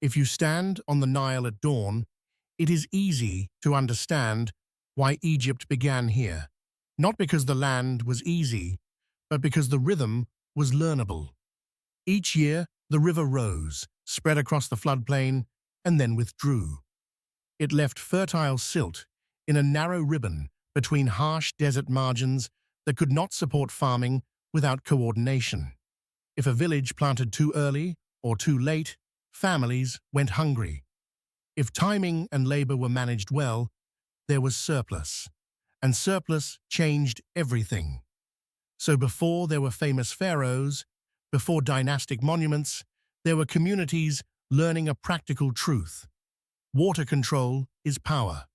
If you stand on the Nile at dawn, it is easy to understand why Egypt began here. Not because the land was easy, but because the rhythm was learnable. Each year, the river rose, spread across the floodplain, and then withdrew. It left fertile silt in a narrow ribbon between harsh desert margins that could not support farming without coordination. If a village planted too early or too late, families went hungry. If timing and labor were managed well, there was surplus, and surplus changed everything. So before there were famous pharaohs, before dynastic monuments, there were communities learning a practical truth. Water control is power.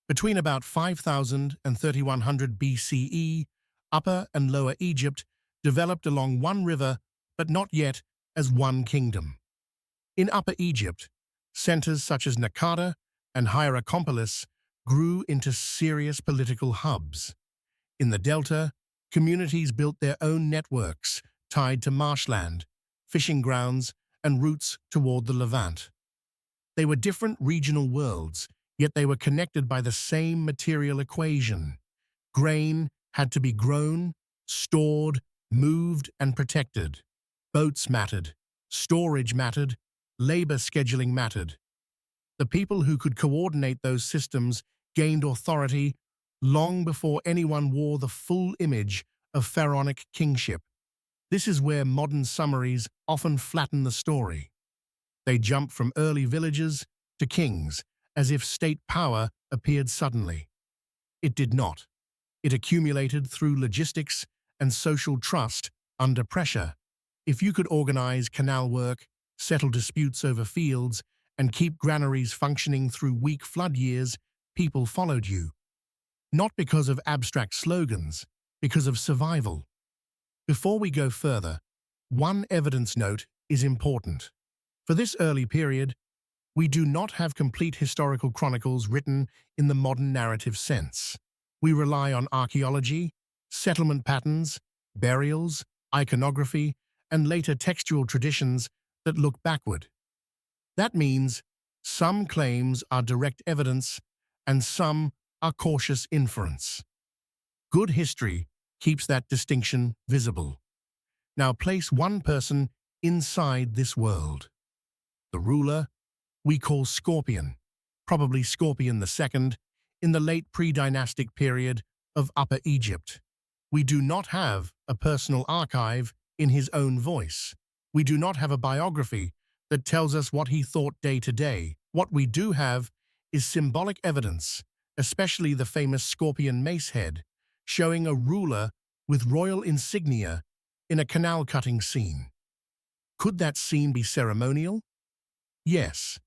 Between about 5000 and 3100 BCE, Upper and Lower Egypt developed along one river, but not yet as one kingdom. In Upper Egypt, centers such as Naqada and Hierakonpolis grew into serious political hubs. In the Delta, communities built their own networks tied to marshland, fishing grounds, and routes toward the Levant. They were different regional worlds, yet they were connected by the same material equation. Grain had to be grown, stored, moved, and protected. Boats mattered, storage mattered, labor scheduling mattered. The people who could coordinate those systems gained authority long before anyone wore the full image of pharaonic kingship. This is where modern summaries often flatten the story. They jump from early villages to kings, as if state power appeared suddenly. It did not. It accumulated through logistics and social trust under pressure. If you could organize canal work, settle disputes over fields, and keep granaries functioning through weak flood years, people followed you. Not because of abstract slogans, because of survival. Before we go further, one evidence note is important. For this early period, we do not have complete historical chronicles written in the modern narrative sense. We rely on archaeology, settlement patterns, burials, iconography, and later textual traditions that look backward. That means some claims are direct evidence and some are cautious inference. Good history keeps that distinction visible. Now place one person inside this world. The ruler we call Scorpion, probably Scorpion II, in the late pre-dynastic period of Upper Egypt. We do not have a personal archive in his own voice. We do not have a biography that tells us what he thought day to day. What we do have is symbolic evidence, especially the famous Scorpion macehead, showing a ruler with royal insignia in a canal-cutting scene. Could that scene be ceremonial? Yes.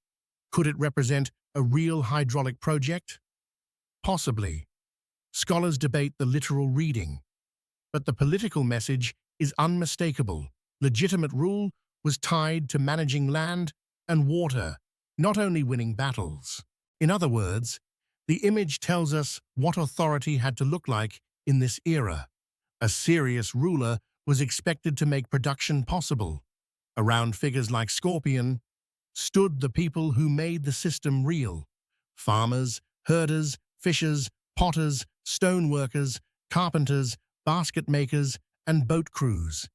Could it represent a real hydraulic project? Possibly. Scholars debate the literal reading, but the political message is unmistakable. Legitimate rule was tied to managing land and water, not only winning battles. In other words, the image tells us what authority had to look like in this era. A serious ruler was expected to make production possible. Around figures like Scorpion stood the people who made the system real: farmers, herders, fishers, potters, stoneworkers, carpenters, basket makers, and boat crews.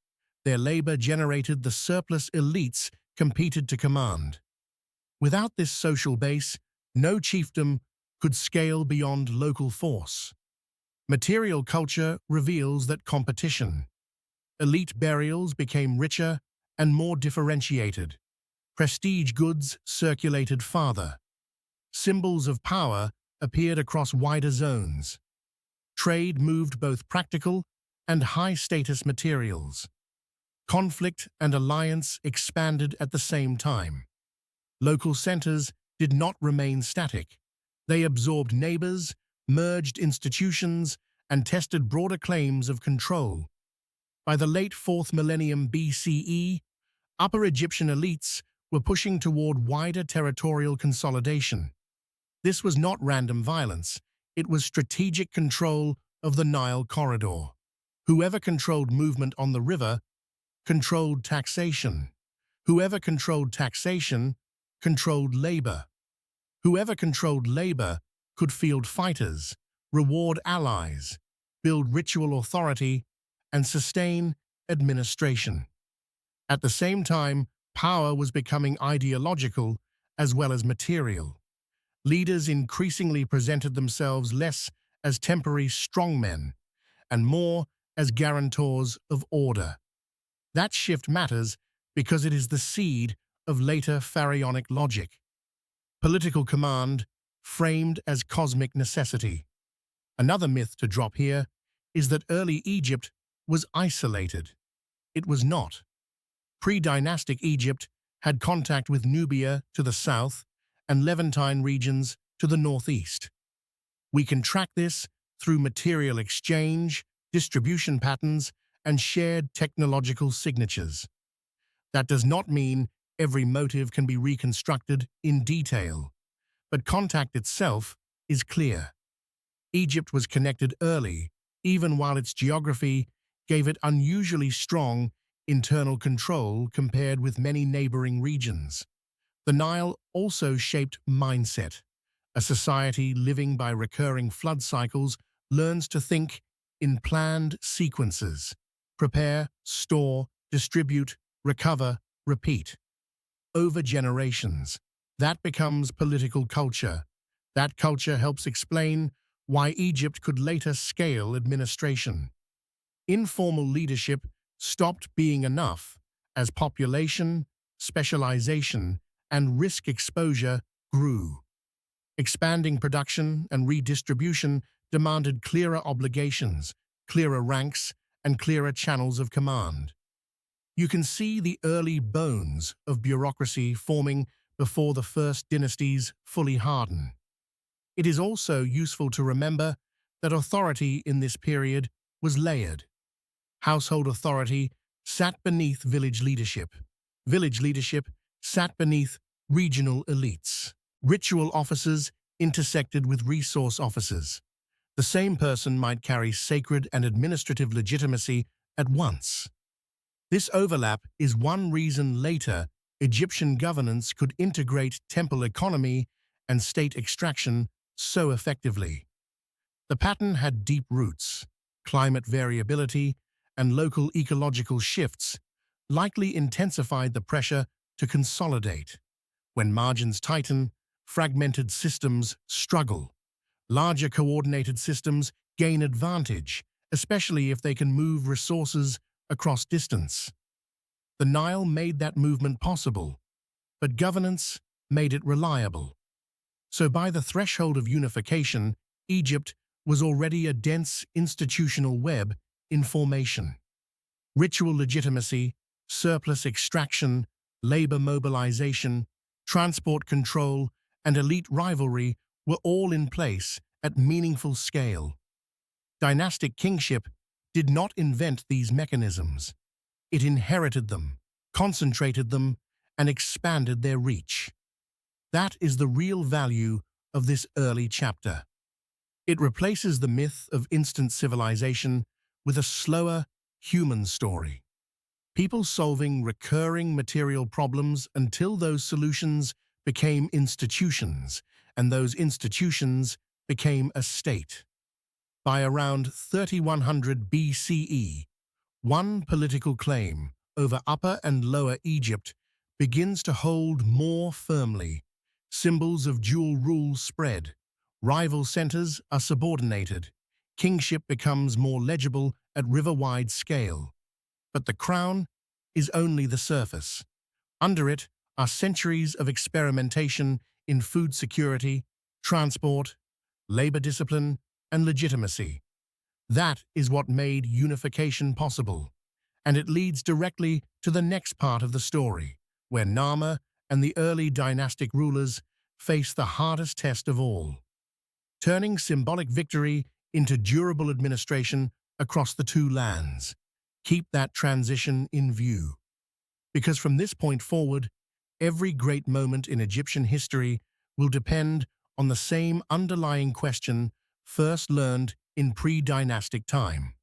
Their labor generated the surplus elites competed to command. Without this social base, no chiefdom could scale beyond local force. Material culture reveals that competition. Elite burials became richer and more differentiated. Prestige goods circulated farther. Symbols of power appeared across wider zones. Trade moved both practical and high-status materials. Conflict and alliance expanded at the same time. Local centers did not remain static. They absorbed neighbors, merged institutions, and tested broader claims of control. By the late 4th millennium BCE, Upper Egyptian elites were pushing toward wider territorial consolidation. This was not random violence, it was strategic control of the Nile corridor. Whoever controlled movement on the river controlled taxation. Whoever controlled taxation controlled labor. Whoever controlled labor could field fighters, reward allies, build ritual authority, and sustain administration. At the same time, power was becoming ideological as well as material. Leaders increasingly presented themselves less as temporary strongmen and more as guarantors of order. That shift matters because it is the seed of later pharaonic logic. Political command framed as cosmic necessity. Another myth to drop here is that early Egypt was isolated. It was not. Pre-dynastic Egypt had contact with Nubia to the south and Levantine regions to the northeast. We can track this through material exchange, distribution patterns, and shared technological signatures. That does not mean every motive can be reconstructed in detail, but contact itself is clear. Egypt was connected early, even while its geography gave it unusually strong internal control compared with many neighboring regions. The Nile also shaped mindset. A society living by recurring flood cycles learns to think in planned sequences. Prepare, store, distribute, recover, repeat. Over generations. That becomes political culture. That culture helps explain why Egypt could later scale administration. Informal leadership stopped being enough as population, specialization, and risk exposure grew. Expanding production and redistribution demanded clearer obligations, clearer ranks, and clearer channels of command. You can see the early bones of bureaucracy forming before the first dynasties fully harden. It is also useful to remember that authority in this period was layered. Household authority sat beneath village leadership. Village leadership sat beneath regional elites. Ritual officers intersected with resource officers. The same person might carry sacred and administrative legitimacy at once. This overlap is one reason later Egyptian governance could integrate temple economy and state extraction so effectively. The pattern had deep roots. Climate variability and local ecological shifts likely intensified the pressure to consolidate. When margins tighten, fragmented systems struggle. Larger coordinated systems gain advantage, especially if they can move resources across distance. The Nile made that movement possible, but governance made it reliable. So by the threshold of unification, Egypt was already a dense institutional web in formation. Ritual legitimacy, surplus extraction, labor mobilization, transport control, and elite rivalry were all in place at meaningful scale. Dynastic kingship did not invent these mechanisms. It inherited them, concentrated them, and expanded their reach. That is the real value of this early chapter. It replaces the myth of instant civilization with a slower, human story. People solving recurring material problems until those solutions became institutions, and those institutions became a state. By around 3100 BCE, one political claim over Upper and Lower Egypt begins to hold more firmly. Symbols of dual rule spread. Rival centers are subordinated. Kingship becomes more legible at river-wide scale. But the crown is only the surface. Under it are centuries of experimentation in food security, transport, labor discipline, and legitimacy. That is what made unification possible, and it leads directly to the next part of the story, where Narmer and the early dynastic rulers face the hardest test of all, turning symbolic victory into durable administration across the two lands. Keep that transition in view, because from this point forward, every great moment in Egyptian history will depend on the same underlying question first learned in pre-dynastic time.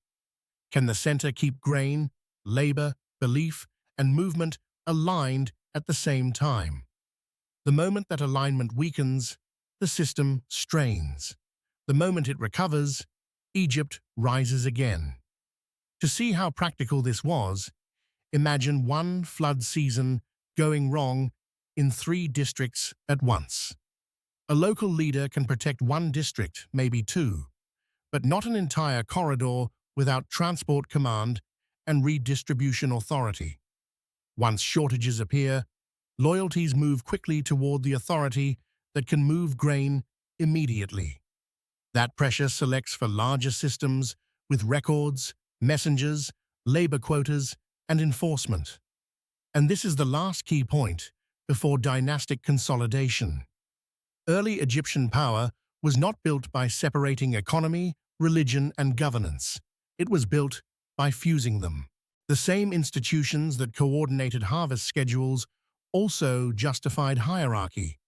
Can the center keep grain, labor, belief, and movement aligned at the same time? The moment that alignment weakens, the system strains. The moment it recovers, Egypt rises again. To see how practical this was, imagine one flood season going wrong in 3 districts at once. A local leader can protect one district, maybe 2, but not an entire corridor without transport command and redistribution authority. Once shortages appear, loyalties move quickly toward the authority that can move grain immediately. That pressure selects for larger systems with records, messengers, labor quotas, and enforcement. And this is the last key point before dynastic consolidation. Early Egyptian power was not built by separating economy, religion, and governance. It was built by fusing them. The same institutions that coordinated harvest schedules also justified hierarchy.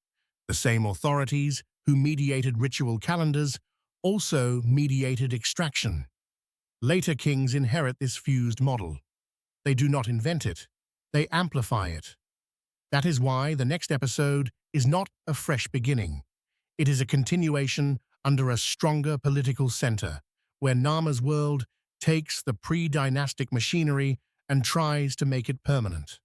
The same authorities who mediated ritual calendars also mediated extraction. Later kings inherit this fused model. They do not invent it, they amplify it. That is why the next episode is not a fresh beginning. It is a continuation under a stronger political center, where Narmer's world takes the pre-dynastic machinery and tries to make it permanent.